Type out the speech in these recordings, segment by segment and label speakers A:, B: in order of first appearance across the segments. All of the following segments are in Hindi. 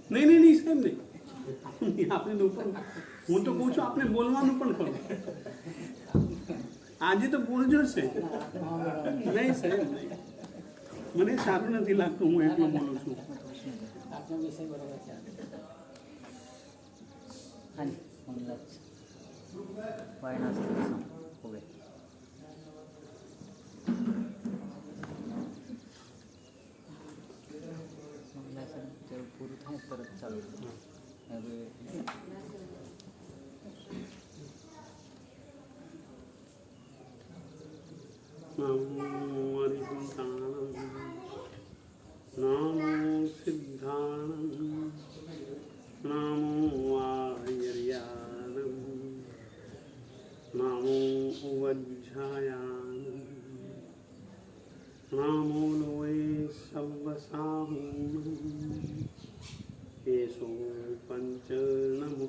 A: नहीं नहीं नहीं સાહેબ નહીં આપણે ઉપર હું તો કહું છું આપણે બોલવાનું પણ ખરું આજે તો બોલજો છે નહીં સાહેબ નહીં મને સારું નથી લાગતું હું એટલું બોલું છું
B: આપનો વિષય બરોબર છે હાજી મંગલા વાયનાસ્તી હોવે પૂરું થાય તરત ચાલુ હવે
A: નમો સિદ્ધાણં નમો આયર્યાણં નમો વજ્જાયાણં નમો લોય સવ્વસાહૂણં એસો પંચર્ણમુક્કારો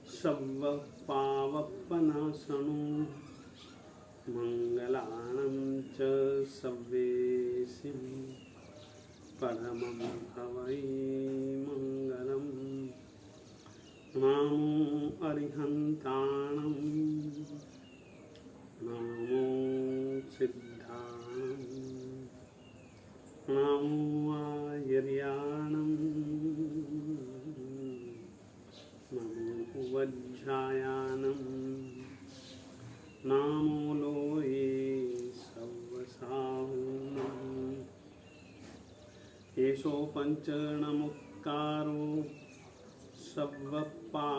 A: સવ્વ પાવપનાસનો મંગલાણં ચ સવ્વેસિં પરમં હવૈ મંગલમ નમો અરિહંતાણં નમો સિદ્ધાણં નમો આયર્યાણં નમો વજ્જાયાનં નમો લોયે સવ્વસાહૂણં એષો પંચર્ણમુક્કારો સવ્વપાવપનાસનો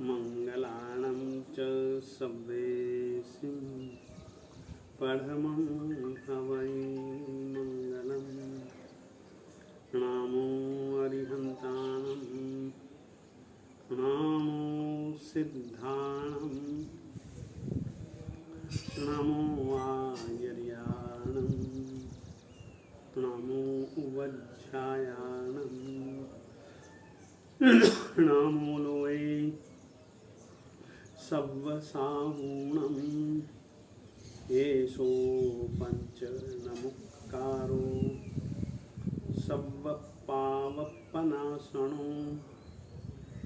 A: મંગલાણં ચ સવ્વેસિં પરમં હવૈ મંગલમ નમો અરિહંતાણં નમો સિદ્ધાણં નમો આયર્યાણં નમો વજ્જાયાણં નમો લોયે સવ્વસાહૂણં એષો પંચર્ણમુક્કારો સવ્વપાવપનાસનો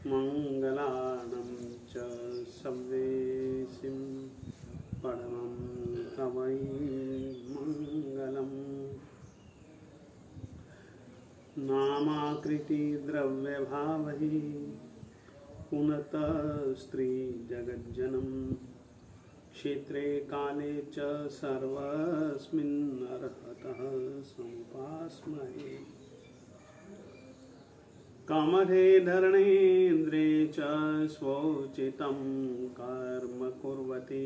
A: મંગલાણં ચ સવ્વેસિં પરમં હવૈ મંગલમ નામાકૃતિ દ્રવ્યભાવૈ પુનત સ્ત્રી જગજ્જનમ ક્ષેત્રે કાલે ચ સર્વસ્મિન અર્હતઃ સંપાસ્મહે કામધે ધરણેન્દ્રે ચ સ્વોચિतं કર્મ કુર્વતિ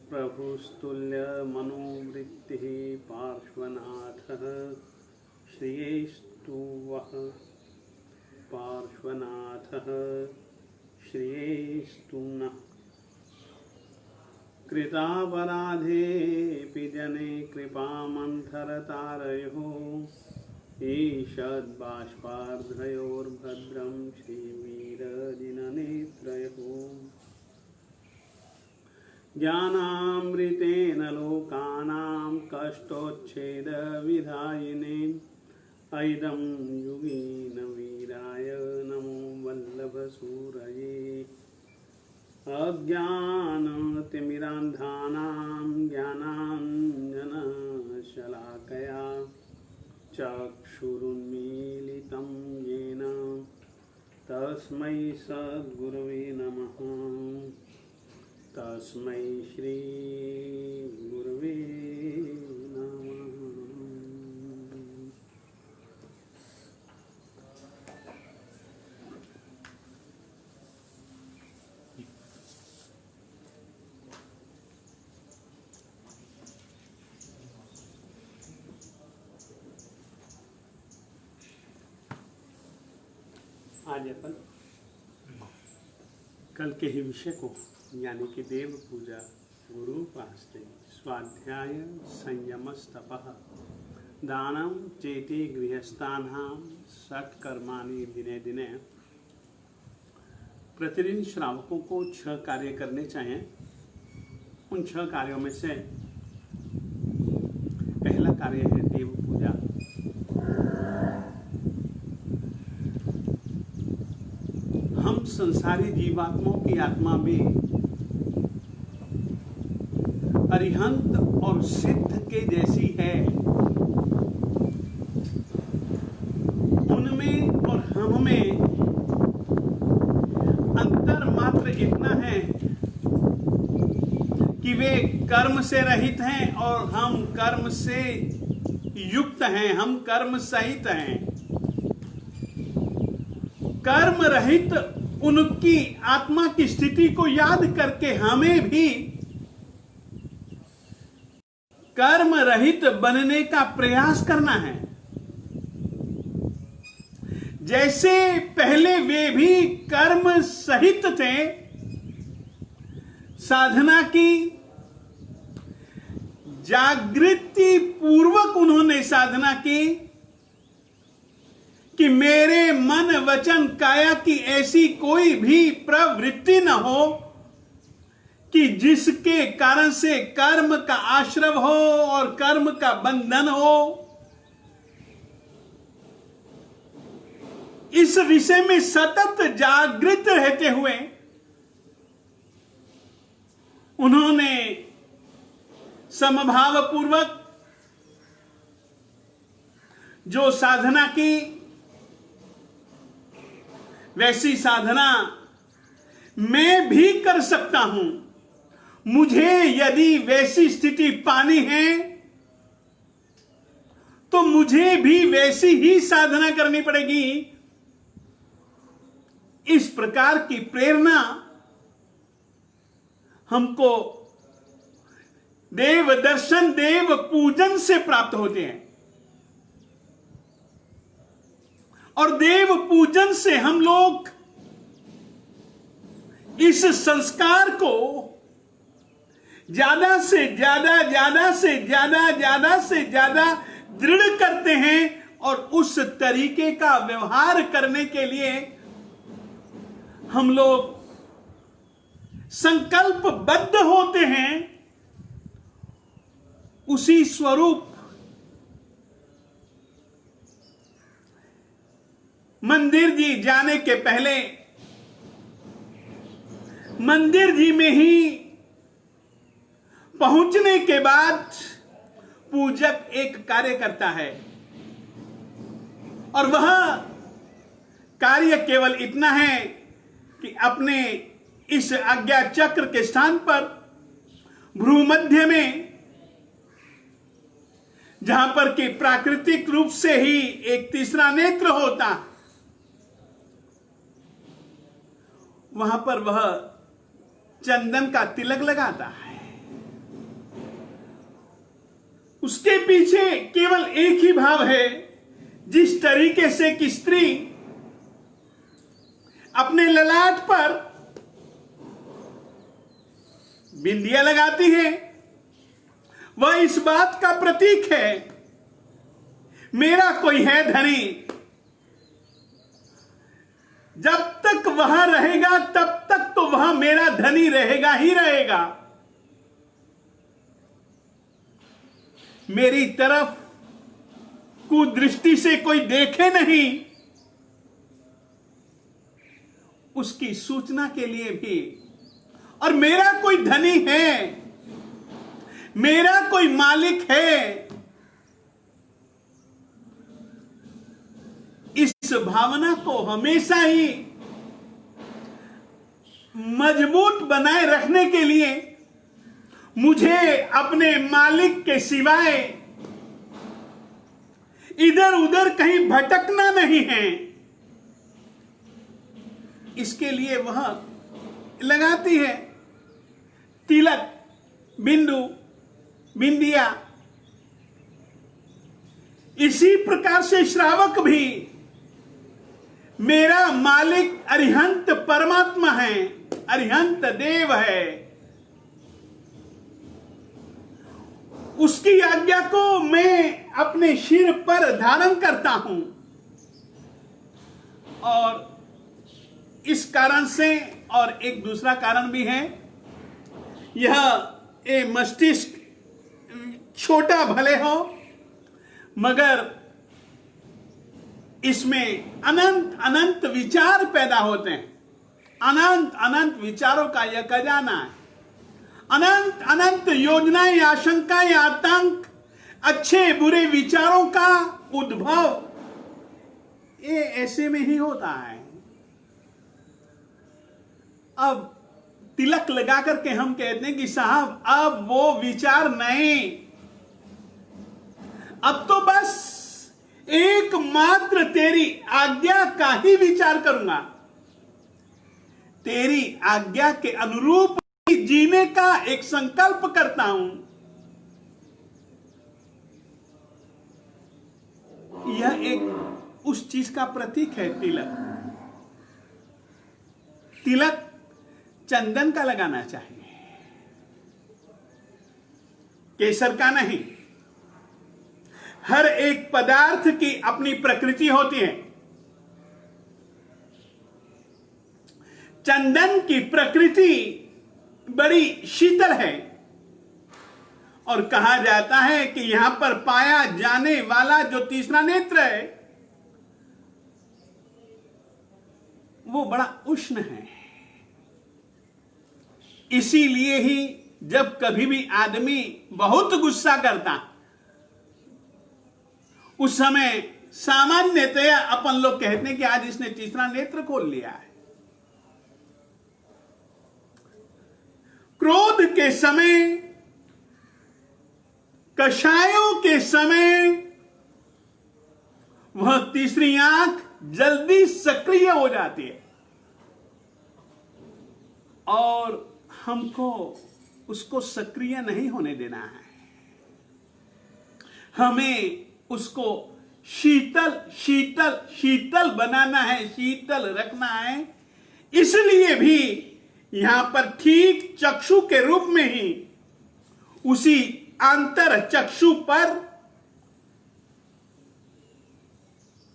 A: प्रभुस्तुल्यमनोवृत्तिः पार्श्वनाथः श्रियेस्तु वः पार्श्वनाथः श्रियेस्तु नः कृतापराधेऽपि जने कृपामन्थरतारयोः ईषद्बाष्पार्धयोर्भद्रं श्रीवीरजिननेत्रयोः ज्ञानामृतेन लोकानां कष्टोच्छेदविधायिने ऐदं युगीन वीराय नमो वल्लभसूरये अज्ञानतिमिरान्धानां ज्ञानाञ्जनशलाकया चक्षुरुन्मीलितं येन तस्मै सद्गुरवे नमः तस्मै श्री गुरवे नमः। आज अपन कल के ही विषय को यानी कि देव पूजा, गुरु उपासना, स्वाध्याय, संयमस्तपः, दानं चेति गृहस्थानां षट्कर्माणि दिने दिने। प्रतिदिन श्रावकों को 6 कार्य करने चाहिए। उन 6 कार्यों में से पहला कार्य है देव पूजा। हम संसारी जीवात्माओं की आत्मा भी अरिहंत और सिद्ध के जैसी है। उनमें और हम में अंतर मात्र इतना है कि वे कर्म से रहित हैं और हम कर्म से युक्त हैं, हम कर्म सहित हैं। कर्म रहित उनकी आत्मा की स्थिति को याद करके हमें भी कर्म रहित बनने का प्रयास करना है। जैसे पहले वे भी कर्म सहित थे, साधना की, जागृति पूर्वक उन्होंने साधना की कि मेरे मन वचन काया की ऐसी कोई भी प्रवृत्ति न हो कि जिसके कारण से कर्म का आश्रव हो और कर्म का बंधन हो। इस विषय में सतत जागृत रहते हुए उन्होंने समभाव पूर्वक जो साधना की, वैसी साधना मैं भी कर सकता हूं। मुझे यदि वैसी स्थिति पानी है तो मुझे भी वैसी ही साधना करनी पड़ेगी। इस प्रकार की प्रेरणा हमको देव दर्शन, देव पूजन से प्राप्त होते हैं और देव पूजन से हम लोग इस संस्कार को ज्यादा से ज्यादा, ज्यादा से ज्यादा, ज्यादा से ज्यादा दृढ़ करते हैं और उस तरीके का व्यवहार करने के लिए हम लोग संकल्पबद्ध होते हैं। उसी स्वरूप मंदिर जी जाने के पहले मंदिर जी में ही पहुंचने के बाद पूजक एक कार्य करता है और वह कार्य केवल इतना है कि अपने इस आज्ञा चक्र के स्थान पर भ्रूमध्य में, जहां पर कि प्राकृतिक रूप से ही एक तीसरा नेत्र होता, वहां पर वह चंदन का तिलक लगाता है उसके पीछे केवल एक ही भाव है। जिस तरीके से कि स्त्री अपने ललाट पर बिंदिया लगाती है, वह इस बात का प्रतीक है मेरा कोई है धनी। जब तक वह रहेगा तब तक तो वह मेरा धनी रहेगा ही रहेगा। मेरी तरफ कुदृष्टि से कोई देखे नहीं, उसकी सूचना के लिए भी। और मेरा कोई धनी है, मेरा कोई मालिक है, इस भावना को हमेशा ही मजबूत बनाए रखने के लिए मुझे अपने मालिक के सिवाय इधर उधर कहीं भटकना नहीं है। इसके लिए वह लगाती है तिलक, बिंदु, बिंदिया। इसी प्रकार से श्रावक भी मेरा मालिक अरिहंत परमात्मा है, अरिहंत देव है। उसकी आज्ञा को मैं अपने सिर पर धारण करता हूं। और इस कारण से, और एक दूसरा कारण भी है, यह मस्तिष्क छोटा भले हो मगर इसमें अनंत अनंत विचार पैदा होते हैं। अनंत अनंत विचारों का यह खजाना है। अनंत अनंत योजनाएं, आशंकाएं, आतंक, अच्छे बुरे विचारों का उद्भव ये ऐसे में ही होता है। अब तिलक लगा करके हम कहते हैं कि साहब अब वो विचार नहीं, अब तो बस एकमात्र तेरी आज्ञा का ही विचार करूंगा, तेरी आज्ञा के अनुरूप जीने का एक संकल्प करता हूं। यह एक उस चीज का प्रतीक है तिलक। तिलक चंदन का लगाना चाहिए, केसर का नहीं। हर एक पदार्थ की अपनी प्रकृति होती है। चंदन की प्रकृति बड़ी शीतल है और कहा जाता है कि यहां पर पाया जाने वाला जो तीसरा नेत्र है वो बड़ा उष्ण है। इसीलिए ही जब कभी भी आदमी बहुत गुस्सा करता, उस समय सामान्यतया अपन लोग कहते हैं कि आज इसने तीसरा नेत्र खोल लिया है। क्रोध के समय, कषायों के समय वह तीसरी आंख जल्दी सक्रिय हो जाती है और हमको उसको सक्रिय नहीं होने देना है। हमें उसको शीतल शीतल शीतल बनाना है, शीतल रखना है। इसलिए भी यहां पर ठीक चक्षु के रूप में ही उसी अंतर चक्षु पर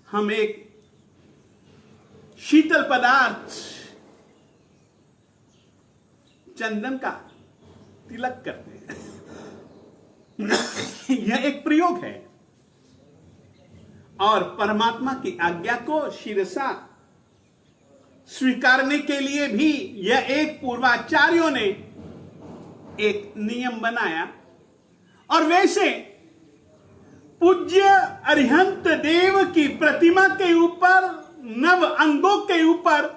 A: हम एक शीतल पदार्थ चंदन का तिलक करते हैं। यह एक प्रयोग है और परमात्मा की आज्ञा को शिरसा स्वीकारने के लिए भी यह एक पूर्वाचार्यों ने एक नियम बनाया। और वैसे पूज्य अरिहंत देव की प्रतिमा के ऊपर, नव अंगों के ऊपर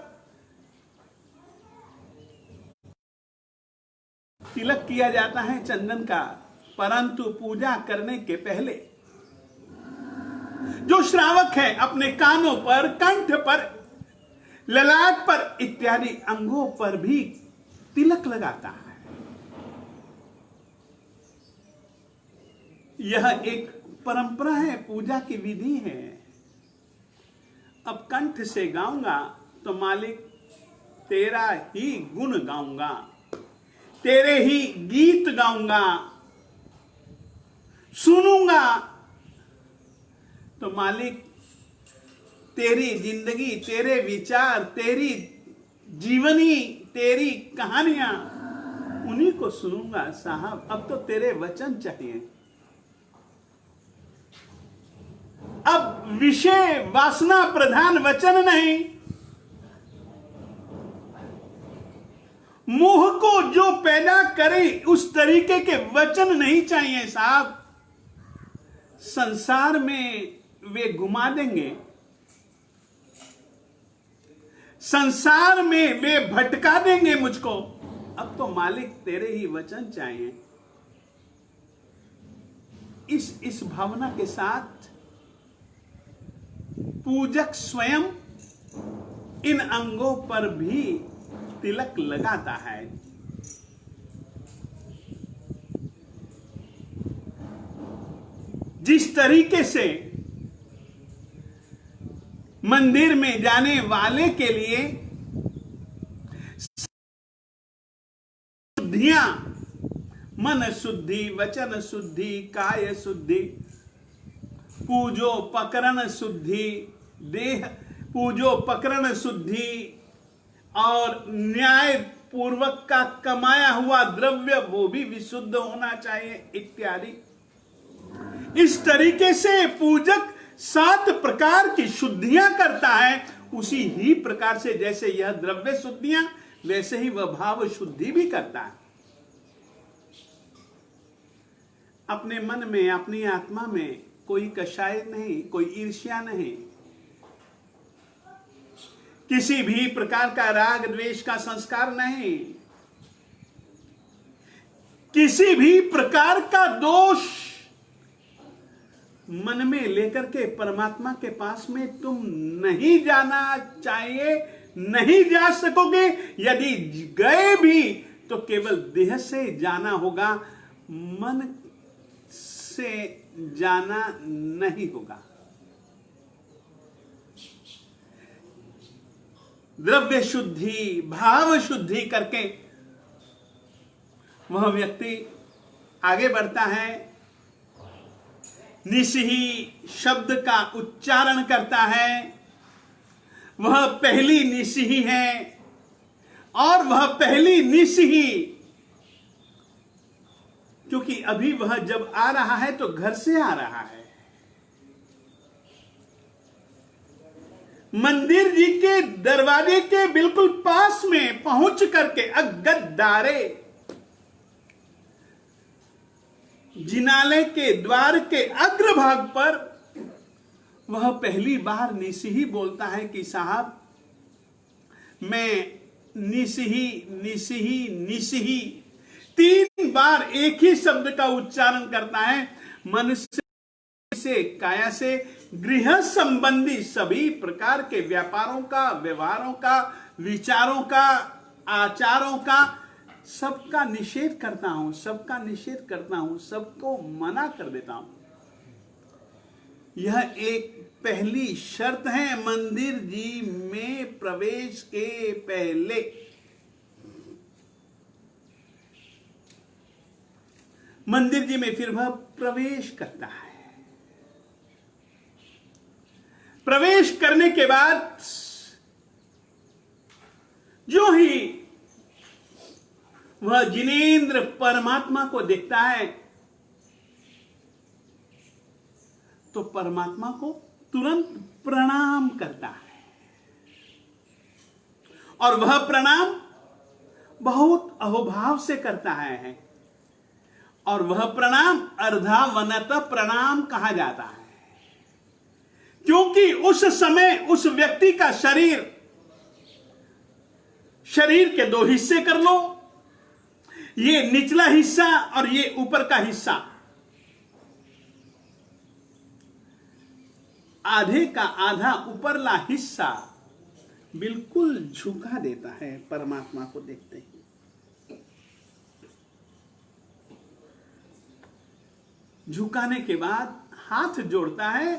A: तिलक किया जाता है चंदन का, परंतु पूजा करने के पहले जो श्रावक है अपने कानों पर, कंठ पर, ललाट पर इत्यादि अंगों पर भी तिलक लगाता है। यह एक परंपरा है, पूजा की विधि है। अब कंठ से गाऊंगा तो मालिक तेरा ही गुण गाऊंगा, तेरे ही गीत गाऊंगा। सुनूंगा तो मालिक तेरी जिंदगी, तेरे विचार, तेरी जीवनी, तेरी कहानियां, उन्हीं को सुनूंगा। साहब अब तो तेरे वचन चाहिए। अब विषय वासना प्रधान वचन नहीं, मोह को जो पैदा करे उस तरीके के वचन नहीं चाहिए साहब। संसार में वे घुमा देंगे, संसार में वे भटका देंगे मुझको। अब तो मालिक तेरे ही वचन चाहिए। इस भावना के साथ पूजक स्वयं इन अंगों पर भी तिलक लगाता है। जिस तरीके से मंदिर में जाने वाले के लिए शुद्धियां, मन शुद्धि, वचन शुद्धि, काय शुद्धि, पूजोपकरण शुद्धि, देह पूजोपकरण शुद्धि और न्याय पूर्वक का कमाया हुआ द्रव्य वो भी विशुद्ध होना चाहिए इत्यादि। इस तरीके से पूजक 7 प्रकार की शुद्धियां करता है। उसी ही प्रकार से जैसे यह द्रव्य शुद्धियां, वैसे ही वह भाव शुद्धि भी करता है। अपने मन में, अपनी आत्मा में कोई कषाय नहीं, कोई ईर्ष्या नहीं, किसी भी प्रकार का राग द्वेष का संस्कार नहीं, किसी भी प्रकार का दोष मन में लेकर के परमात्मा के पास में तुम नहीं जाना चाहिए, नहीं जा सकोगे। यदि गए भी तो केवल देह से जाना होगा, मन से जाना नहीं होगा। द्रव्य शुद्धि, भाव शुद्धि करके वह व्यक्ति आगे बढ़ता है, निसिही शब्द का उच्चारण करता है। वह पहली निसिही है और वह पहली निसिही, क्योंकि अभी वह जब आ रहा है तो घर से आ रहा है। मंदिर जी के दरवाजे के बिल्कुल पास में पहुंच करके अगद्दारे जिनालय के द्वार के अग्रभाग पर वह पहली बार निसिही बोलता है कि साहब मैं निसिही निसिही निसिही 3 बार एक ही शब्द का उच्चारण करता है। मनुष्य से, काया से, गृह संबंधी सभी प्रकार के व्यापारों का, व्यवहारों का, विचारों का, आचारों का सबका निषेध करता हूं, सबका निषेध करता हूं, सबको मना कर देता हूं। यह एक पहली शर्त है मंदिर जी में प्रवेश के पहले। मंदिर जी में फिर वह प्रवेश करता है। प्रवेश करने के बाद जो ही वह जिनेंद्र परमात्मा को देखता है तो परमात्मा को तुरंत प्रणाम करता है, और वह प्रणाम बहुत अहोभाव से करता है, और वह प्रणाम अर्धावनत प्रणाम कहा जाता है, क्योंकि उस समय उस व्यक्ति का शरीर के 2 हिस्से कर लो, ये निचला हिस्सा और ये ऊपर का हिस्सा। आधे का आधा ऊपरला हिस्सा बिल्कुल झुका देता है परमात्मा को देखते ही। झुकाने के बाद हाथ जोड़ता है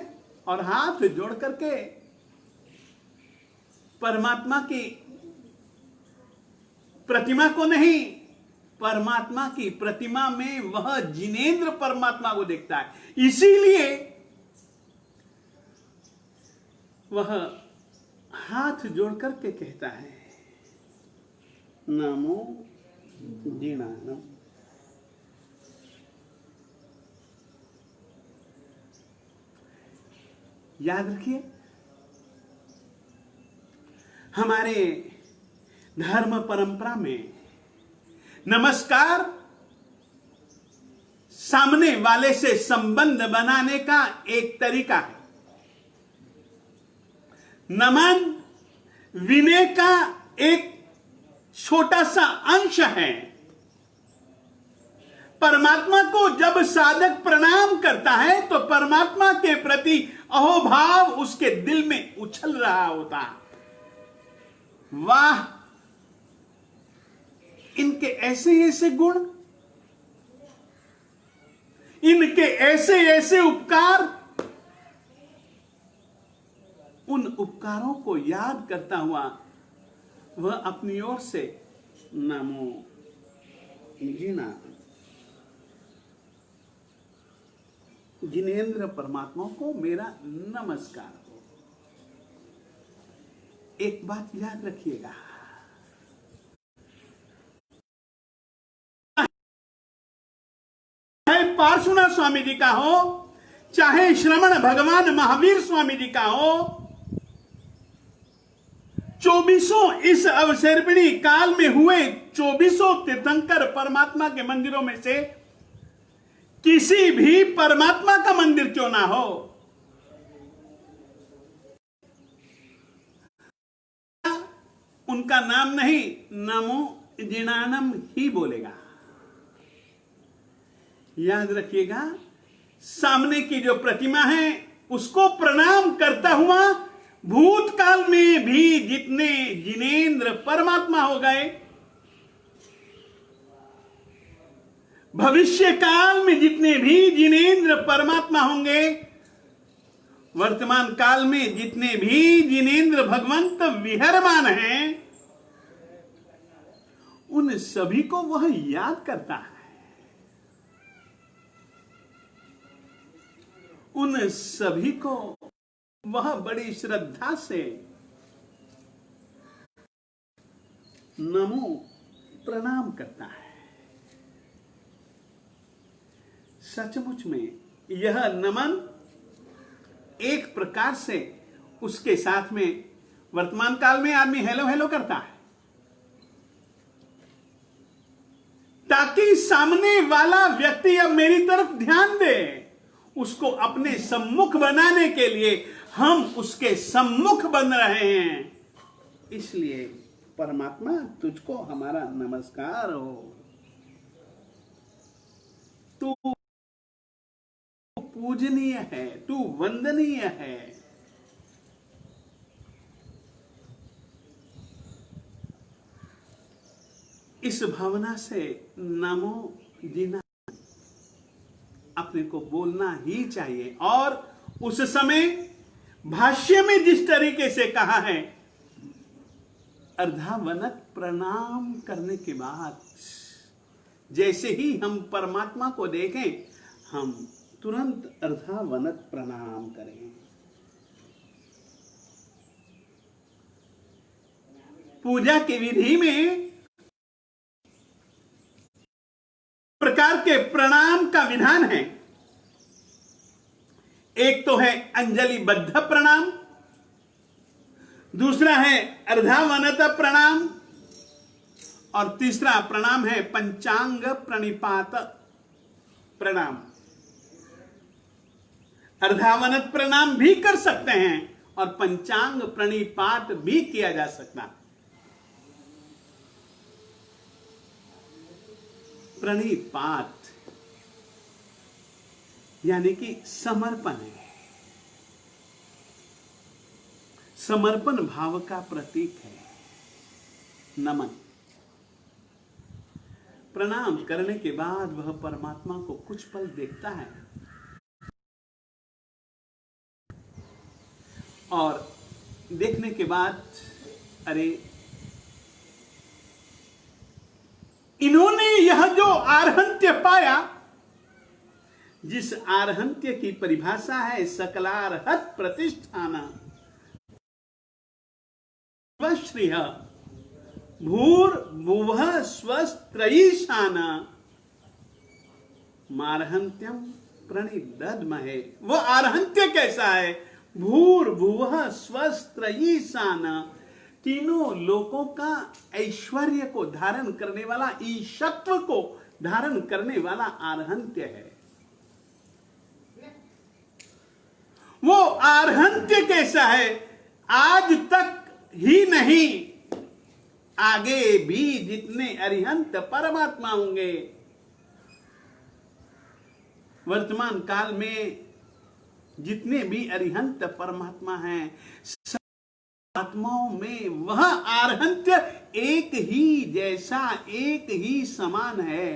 A: और हाथ जोड़ करके परमात्मा की प्रतिमा को नहीं, परमात्मा की प्रतिमा में वह जिनेंद्र परमात्मा को देखता है। इसीलिए वह हाथ जोड़ करके कहता है नमो जिनानम। याद रखिए, हमारे धर्म परंपरा में नमस्कार सामने वाले से संबंध बनाने का एक तरीका है। नमन विनय का एक छोटा सा अंश है। परमात्मा को जब साधक प्रणाम करता है तो परमात्मा के प्रति अहोभाव उसके दिल में उछल रहा होता है। वाह, इनके ऐसे ऐसे गुण, इनके ऐसे ऐसे उपकार। उन उपकारों को याद करता हुआ वह अपनी ओर से नमो जिना जिनेंद्र परमात्मा को मेरा नमस्कार हो। एक बात याद रखिएगा, चाहे पार्श्वनाथ स्वामी जी का हो, चाहे श्रवण भगवान महावीर स्वामी जी का हो, 24 इस अवसर्पिणी काल में हुए 24 तीर्थंकर परमात्मा के मंदिरों में से किसी भी परमात्मा का मंदिर क्यों ना हो, उनका नाम नहीं नमो जिनानम ही बोलेगा। याद रखिएगा, सामने की जो प्रतिमा है उसको प्रणाम करता हुआ भूतकाल में भी जितने जिनेंद्र परमात्मा हो गए, भविष्य काल में जितने भी जिनेंद्र परमात्मा होंगे, वर्तमान काल में जितने भी जिनेंद्र भगवंत विहरमान हैं, उन सभी को वह याद करता है। उन सभी को वह बड़ी श्रद्धा से नमो प्रणाम करता है। सचमुच में यह नमन एक प्रकार से उसके साथ में वर्तमान काल में आदमी हेलो हेलो करता है, ताकि सामने वाला व्यक्ति अब मेरी तरफ ध्यान दे। उसको अपने सम्मुख बनाने के लिए हम उसके सम्मुख बन रहे हैं। इसलिए परमात्मा तुझको हमारा नमस्कार हो। तू पूजनीय है, तू वंदनीय है। इस भावना से नमो जिना अपने को बोलना ही चाहिए। और उस समय भाष्य में जिस तरीके से कहा है, अर्धावनत प्रणाम करने के बाद जैसे ही हम परमात्मा को देखें, हम तुरंत अर्धावनत प्रणाम करें। पूजा की विधि में प्रकार के प्रणाम का विधान है। एक तो है अंजलिबद्ध प्रणाम, दूसरा है अर्धावनत प्रणाम, और तीसरा प्रणाम है पंचांग प्रणिपात प्रणाम। अर्धावनत प्रणाम भी कर सकते हैं और पंचांग प्रणिपात भी किया जा सकता है। प्रणिपात यानी कि समर्पण है, समर्पण भाव का प्रतीक है नमन। प्रणाम करने के बाद वह परमात्मा को कुछ पल देखता है और देखने के बाद अरे इन्होंने यह जो आर्हंत्य पाया, जिस आर्हंत्य की परिभाषा है सकलार्हत प्रतिष्ठान श्रीह भूर्भुवः स्वस्त्रयीशान मार्हंत्यम प्रणिदध्महे। वो आर्हंत्य कैसा है? भूर्भुवः स्वस्त्रयीशान, तीनों लोकों का ऐश्वर्य को धारण करने वाला, ईशत्व को धारण करने वाला आर्हंत्य है। वो आर्हंत्य कैसा है? आज तक ही नहीं, आगे भी जितने अरिहंत परमात्मा होंगे, वर्तमान काल में जितने भी अरिहंत परमात्मा हैं, सब आत्माओं में वह आर्हंत्य एक ही जैसा, एक ही समान है।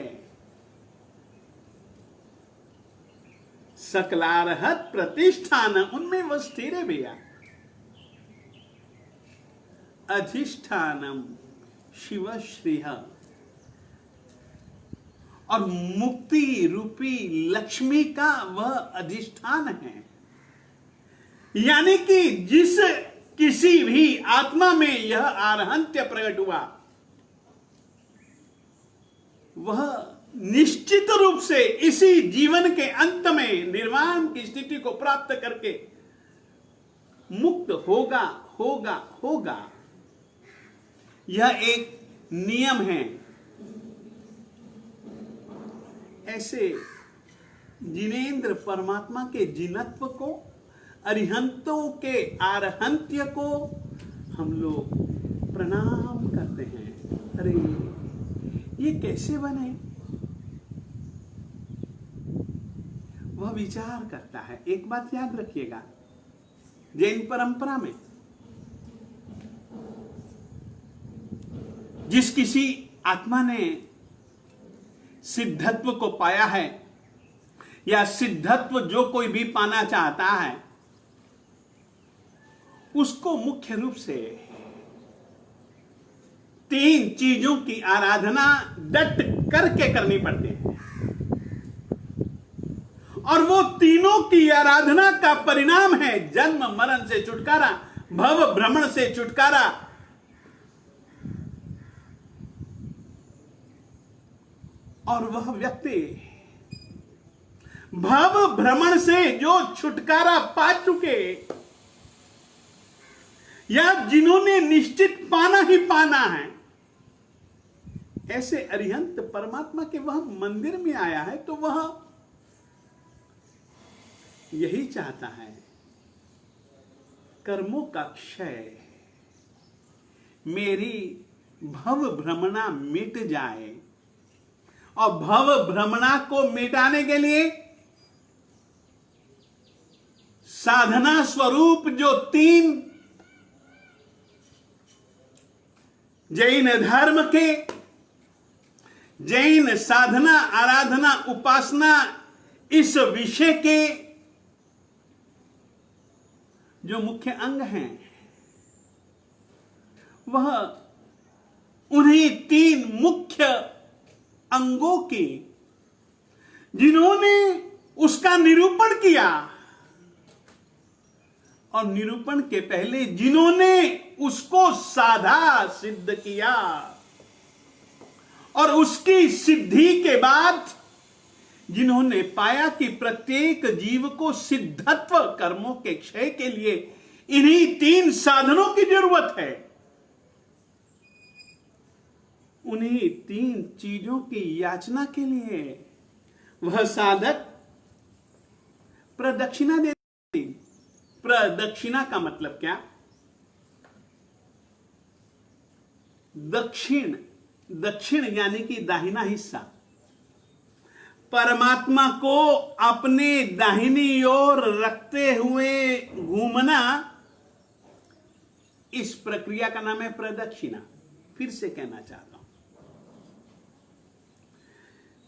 A: सकलार्हत प्रतिष्ठान, उनमें वो स्थिर है भैया। अधिष्ठानम शिव श्रीह, और मुक्ति रूपी लक्ष्मी का वह अधिष्ठान है। यानी कि जिस किसी भी आत्मा में यह आर्हंत्य प्रकट हुआ, वह निश्चित रूप से इसी जीवन के अंत में निर्वाण की स्थिति को प्राप्त करके मुक्त होगा होगा होगा। यह एक नियम है। ऐसे जिनेंद्र परमात्मा के जिनत्व को, अरिहंतों के आर्हंत्य को हम लोग प्रणाम करते हैं। अरे ये कैसे बने? वह विचार करता है। एक बात याद रखिएगा, जैन परंपरा में जिस किसी आत्मा ने सिद्धत्व को पाया है, या सिद्धत्व जो कोई भी पाना चाहता है, उसको मुख्य रूप से 3 चीजों की आराधना डट करके करनी पड़ती है। और वो तीनों की आराधना का परिणाम है जन्म मरण से छुटकारा, भव भ्रमण से छुटकारा। और वह व्यक्ति भव भ्रमण से जो छुटकारा पा चुके, या जिन्होंने निश्चित पाना ही पाना है, ऐसे अरिहंत परमात्मा के वह मंदिर में आया है, तो वह यही चाहता है, कर्मों का क्षय, मेरी भव भ्रमणा मिट जाए। और भव भ्रमणा को मिटाने के लिए साधना स्वरूप जो 3 जैन धर्म के, जैन साधना आराधना उपासना इस विषय के जो मुख्य अंग हैं, वह उन्हीं 3 मुख्य अंगों की, जिन्होंने उसका निरूपण किया, और निरूपण के पहले जिन्होंने उसको साधा सिद्ध किया, और उसकी सिद्धि के बाद जिन्होंने पाया कि प्रत्येक जीव को सिद्धत्व कर्मों के क्षय के लिए इन्हीं 3 साधनों की जरूरत है, उन्हीं 3 चीजों की याचना के लिए वह साधक प्रदक्षिणा देती। प्रदक्षिणा का मतलब क्या? दक्षिण, दक्षिण यानी कि दाहिना हिस्सा, परमात्मा को अपने दाहिनी ओर रखते हुए घूमना, इस प्रक्रिया का नाम है प्रदक्षिणा। फिर से कहना चाहता हूं,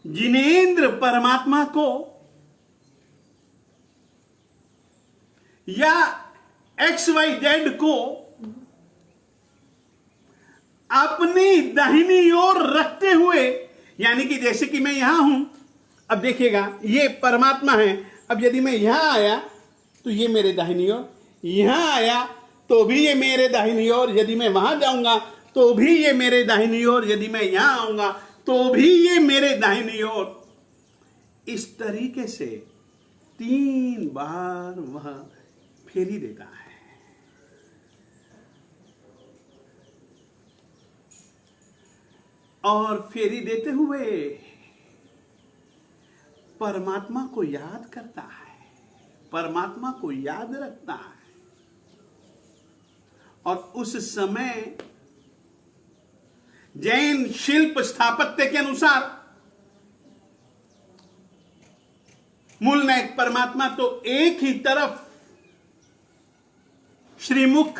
A: जिनेंद्र परमात्मा को या XYZ को अपनी दाहिनी ओर रखते हुए, यानी कि जैसे कि मैं यहां हूं, अब देखिएगा ये परमात्मा है, अब यदि मैं यहां आया तो ये मेरे दाहिनी ओर, यहां आया तो भी ये मेरे दाहिनी ओर, यदि मैं वहां जाऊंगा तो भी ये मेरे दाहिनी ओर, यदि मैं यहां आऊंगा तो भी ये मेरे दाहिनी ओर। इस तरीके से 3 बार वह फेरी देता है। और फेरी देते हुए परमात्मा को याद करता है, परमात्मा को याद रखता है। और उस समय जैन शिल्प स्थापत्य के अनुसार मूल नायक परमात्मा तो एक ही तरफ श्रीमुख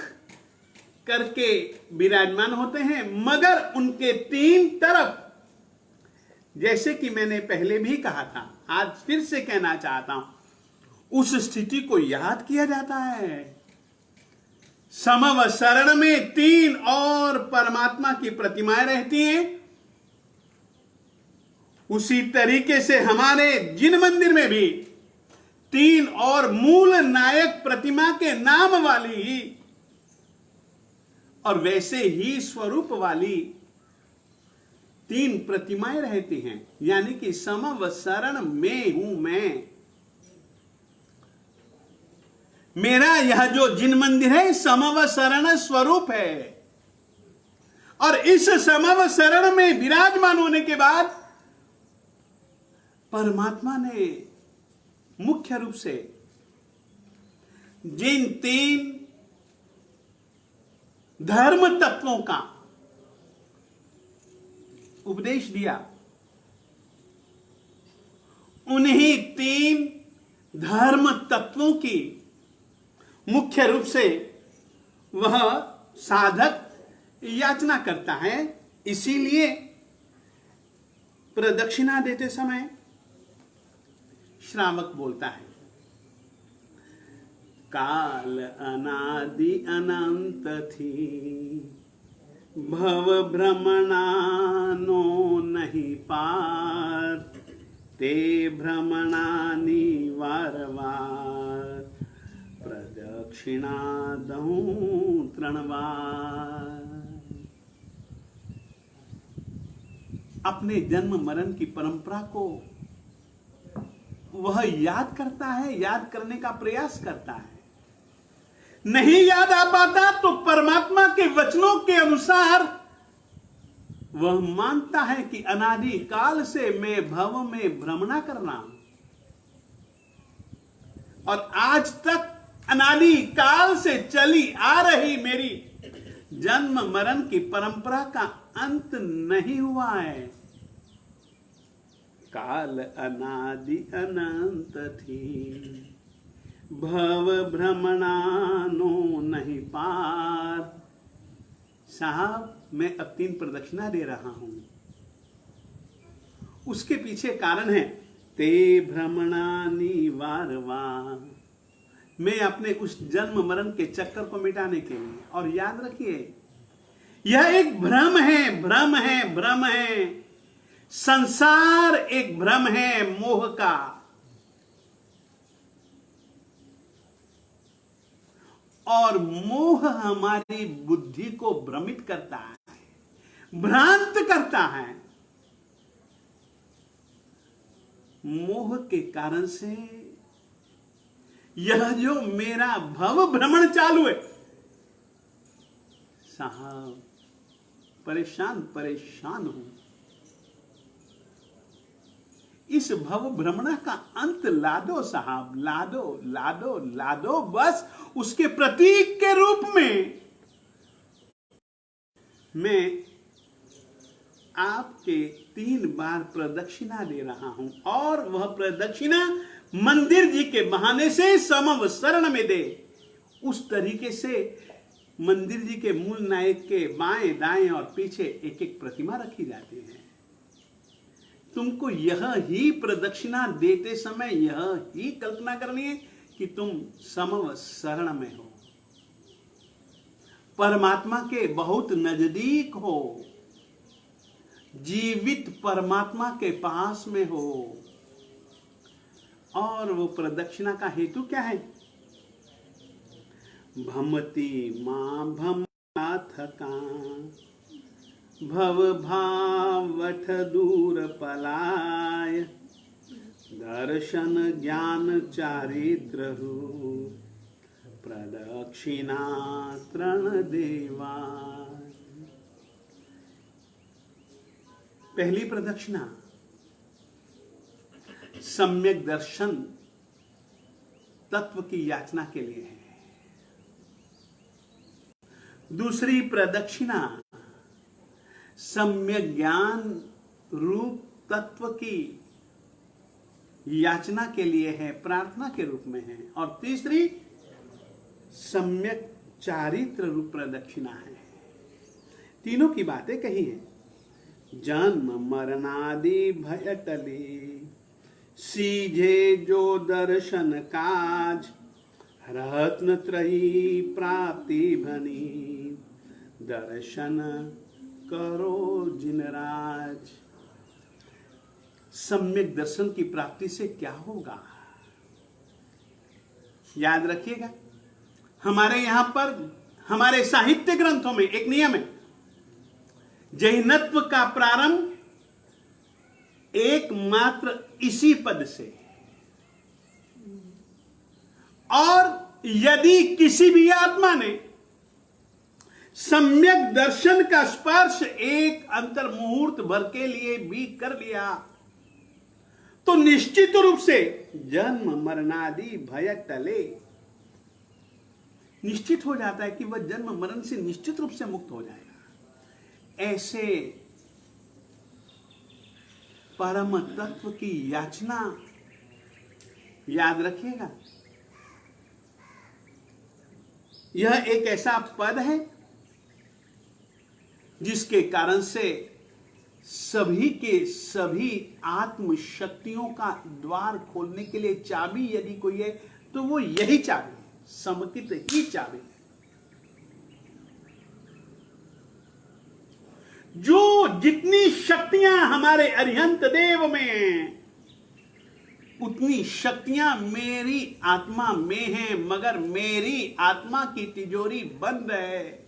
A: करके विराजमान होते हैं, मगर उनके 3 तरफ, जैसे कि मैंने पहले भी कहा था, आज फिर से कहना चाहता हूं, उस स्थिति को याद किया जाता है। समवसरण में 3 और परमात्मा की प्रतिमाएं रहती हैं। उसी तरीके से हमारे जिन मंदिर में भी 3 और मूल नायक प्रतिमा के नाम वाली और वैसे ही स्वरूप वाली 3 प्रतिमाएं रहती हैं, यानी कि समवसरण में हूं मैं। मेरा यह जो जिन मंदिर है समवसरण स्वरूप है, और इस समवसरण में विराजमान होने के बाद परमात्मा ने मुख्य रूप से जिन 3 धर्म तत्वों का उपदेश दिया, उन्हीं 3 धर्म तत्वों की मुख्य रूप से वह साधक याचना करता है। इसीलिए प्रदक्षिणा देते समय श्रावक बोलता है, काल अनादि अनंत थी, भव भ्रमणानो नहीं पार, ते भ्रमणानि वार वार, प्रदक्षिणा दहूं 3 बार। अपने जन्म मरण की परंपरा को वह याद करता है, याद करने का प्रयास करता है। नहीं याद आ पाता तो परमात्मा के वचनों के अनुसार वह मानता है कि अनादि काल से मैं भव में भ्रमणा कर रहा हूं, और आज तक अनादि काल से चली आ रही मेरी जन्म मरण की परंपरा का अंत नहीं हुआ है। काल अनादि अनंत थी, भव भ्रमणानो नहीं पार। साहब, मैं अब 3 प्रदक्षिणा दे रहा हूं, उसके पीछे कारण है ते भ्रमणानि वार वार। मैं अपने उस जन्म मरण के चक्कर को मिटाने के लिए, और याद रखिए यह एक भ्रम है, भ्रम है, भ्रम है। संसार एक भ्रम है मोह का, और मोह हमारी बुद्धि को भ्रमित करता है, भ्रांत करता है। मोह के कारण से यह जो मेरा भव भ्रमण चालू है, साहब परेशान परेशान हूं। इस भव भ्रमण का अंत ला दो साहब, ला दो, ला दो, ला दो। बस उसके प्रतीक के रूप में मैं आपके 3 बार प्रदक्षिणा दे रहा हूं, और वह प्रदक्षिणा मंदिर जी के बहाने से समवसरण में दे। उस तरीके से मंदिर जी के मूल नायक के बाएं दाएं और पीछे एक एक प्रतिमा रखी जाती है। तुमको यह ही प्रदक्षिणा देते समय यह ही कल्पना करनी है कि तुम समव शरण में हो, परमात्मा के बहुत नजदीक हो, जीवित परमात्मा के पास में हो। और वो प्रदक्षिणा का हेतु क्या है? भमति मां भमनाथ का भव भावठ दूर पलाय, दर्शन ज्ञान चारित्र प्रदक्षिणा तृण देवा। पहली प्रदक्षिणा सम्यक दर्शन तत्व की याचना के लिए है। दूसरी प्रदक्षिणा सम्यक ज्ञान रूप तत्व की याचना के लिए है, प्रार्थना के रूप में है। और तीसरी सम्यक चारित्र रूप प्रदक्षिणा है। तीनों की बातें कही हैं। जन्म मरणादि भय टले, सीझे जो दर्शन काज, रत्न त्रयी प्राप्ति भनी, दर्शन करो जिन राज। सम्यक दर्शन की प्राप्ति से क्या होगा? याद रखिएगा, हमारे यहां पर हमारे साहित्य ग्रंथों में एक नियम है, जैनत्व का प्रारंभ एकमात्र इसी पद से। और यदि किसी भी आत्मा ने सम्यक दर्शन का स्पर्श एक अंतर मुहूर्त भर के लिए भी कर लिया तो निश्चित रूप से जन्म मरणादि भय टले, निश्चित हो जाता है कि वह जन्म मरण से निश्चित रूप से मुक्त हो जाएगा। ऐसे परम तत्व की याचना याद रखिएगा। यह एक ऐसा पद है जिसके कारण से सभी के सभी आत्म शक्तियों का द्वार खोलने के लिए चाबी यदि कोई है तो वो यही चाबी, समकित ही चाबी है। जो जितनी शक्तियां हमारे अरिहंत देव में हैं, उतनी शक्तियां मेरी आत्मा में हैं, मगर मेरी आत्मा की तिजोरी बंद है।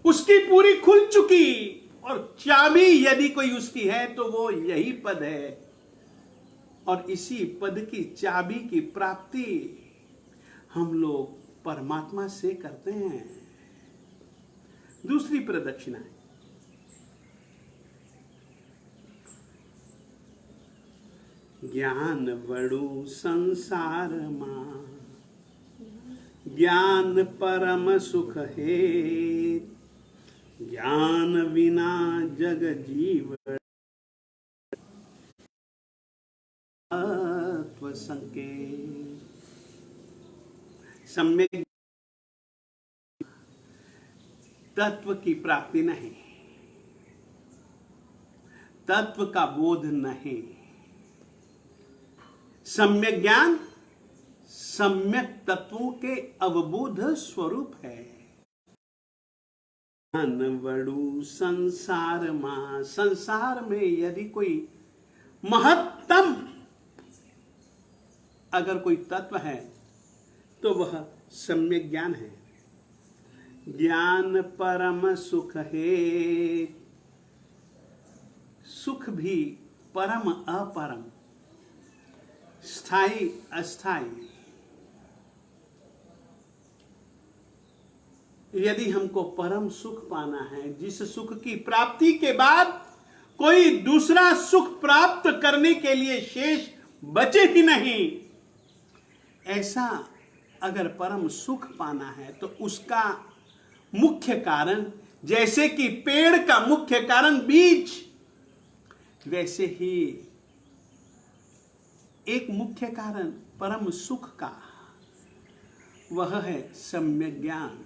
A: उसकी पूरी खुल चुकी, और चाबी यदि कोई उसकी है तो वो यही पद है। और इसी पद की चाबी की प्राप्ति हम लोग परमात्मा से करते हैं। दूसरी प्रदक्षिणा है ज्ञान बड़ू संसार मां, ज्ञान परम सुख है, ज्ञान बिना जग जीव तत्व संकेत। सम्यक तत्व की प्राप्ति नहीं, तत्व का बोध नहीं। सम्यक ज्ञान सम्यक तत्वों के अवबोध स्वरूप है। ज्ञान बड़ू संसार मां, संसार में यदि कोई महत्तम अगर कोई तत्व है तो वह सम्यक ज्ञान है। ज्ञान परम सुख है, सुख भी परम अपरम, स्थायी अस्थायी। यदि हमको परम सुख पाना है, जिस सुख की प्राप्ति के बाद कोई दूसरा सुख प्राप्त करने के लिए शेष बचे ही नहीं, ऐसा अगर परम सुख पाना है तो उसका मुख्य कारण, जैसे कि पेड़ का मुख्य कारण बीज, वैसे ही एक मुख्य कारण परम सुख का वह है सम्यक ज्ञान।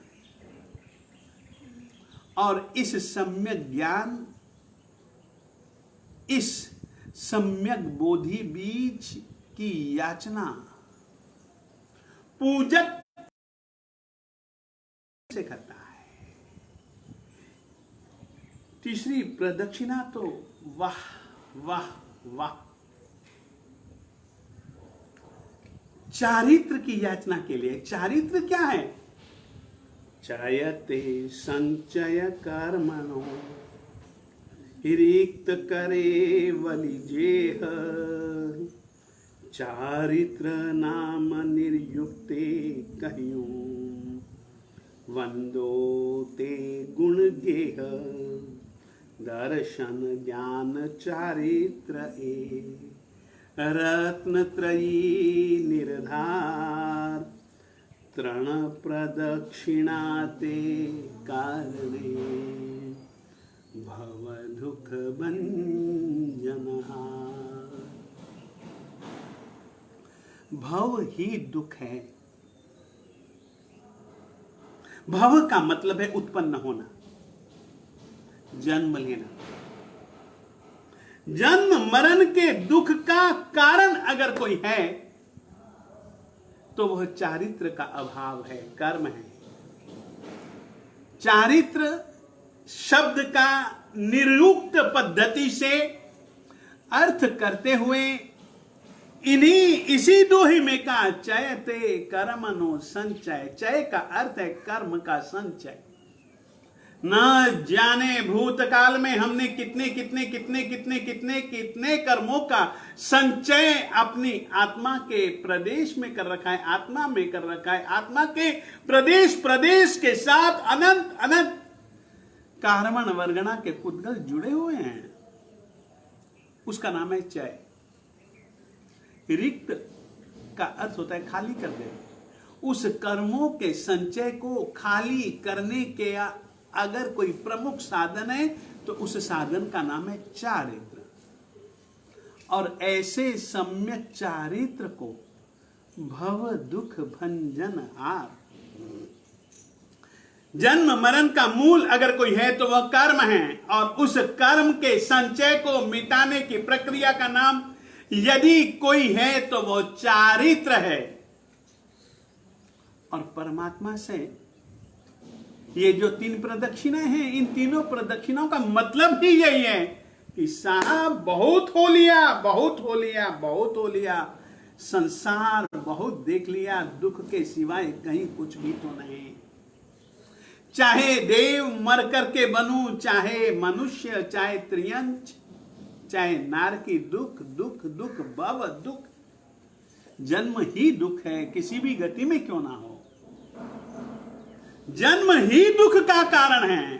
A: और इस सम्यक ज्ञान इस सम्यक बोधि बीज की याचना पूजक से करता है। तीसरी प्रदक्षिणा तो वाह वाह वाह, चारित्र की याचना के लिए। चारित्र क्या है? चयते संचय कर्मणो रिक्त करे वलिजेह, चारित्र नाम निर्युक्ते कहियूं वंदो ते गुण गेह, दर्शन ज्ञान चारित्र ए रत्न त्रयी निर्धार, तृण प्रदक्षिणा ते कारणे भव दुख भंजनहार। भव ही दुख है। भव का मतलब है उत्पन्न होना, जन्म लेना। जन्म मरण के दुख का कारण अगर कोई है तो वह चारित्र का अभाव है, कर्म है। चारित्र शब्द का निरुक्त पद्धति से अर्थ करते हुए इसी दो ही में का चयते कर्मणो संचय। चय का अर्थ है कर्म का संचय। न जाने भूतकाल में हमने कितने कितने कितने कितने कितने कितने कर्मों का संचय अपनी आत्मा के प्रदेश में कर रखा है, आत्मा में कर रखा है। आत्मा के प्रदेश प्रदेश के साथ अनंत अनंत कारमण वर्गणा के पुद्गल जुड़े हुए हैं। उसका नाम है चय। रिक्त का अर्थ होता है खाली कर दे। उस कर्मों के संचय को खाली करने के अगर कोई प्रमुख साधन है तो उस साधन का नाम है चारित्र। और ऐसे सम्यक चारित्र को भव दुख भंजन हार। जन्म मरण का मूल अगर कोई है तो वह कर्म है, और उस कर्म के संचय को मिटाने की प्रक्रिया का नाम यदि कोई है तो वह चारित्र है। और परमात्मा से ये जो तीन प्रदक्षिणाएं हैं, इन तीनों प्रदक्षिणाओं का मतलब ही यही है कि साहब बहुत हो लिया, बहुत हो लिया, बहुत हो लिया, संसार बहुत देख लिया, दुख के सिवाय कहीं कुछ भी तो नहीं। चाहे देव मर करके बनूं, चाहे मनुष्य, चाहे त्रियंच, चाहे नारकी, दुख दुख दुख भव दुख। जन्म ही दुख है, किसी भी गति में क्यों ना हो। जन्म ही दुख का कारण है।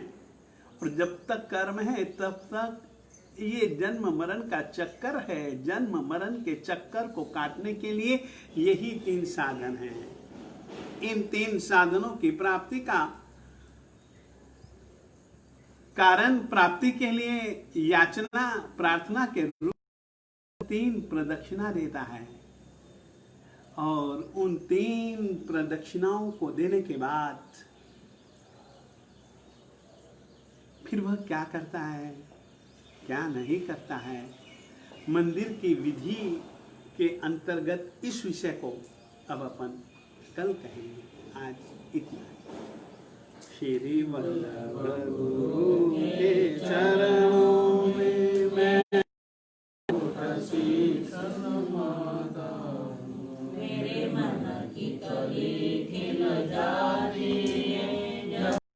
A: और जब तक कर्म है तब तक ये जन्म मरण का चक्कर है। जन्म मरण के चक्कर को काटने के लिए यही तीन साधन हैं। इन तीन साधनों की प्राप्ति का कारण, प्राप्ति के लिए याचना प्रार्थना के रूप में तीन प्रदक्षिणा देता है। और उन तीन प्रदक्षिणाओं को देने के बाद फिर वह क्या करता है, क्या नहीं करता है, मंदिर की विधि के अंतर्गत इस विषय को अब अपन कल कहेंगे। आज इतना। श्री वल्लभ गुरु के चरणों में मैं शीश नमामि।